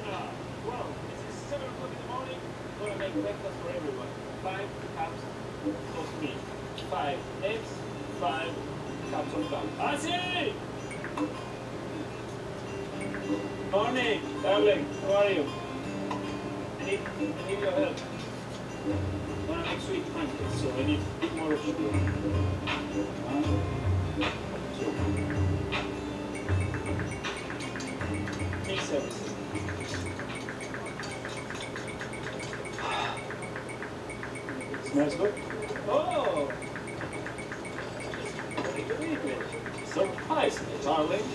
China. Well, this is 7 o'clock in the morning. Gonna make breakfast for everyone. 5 cups of milk, 5 eggs, 5 cups of milk. Asi! Morning, darling. How are you? I need your help. I'm gonna make sweet pancakes, so I need a bit more sugar. Mix everything. Smells good? Oh! Very good. Surprise me, darling.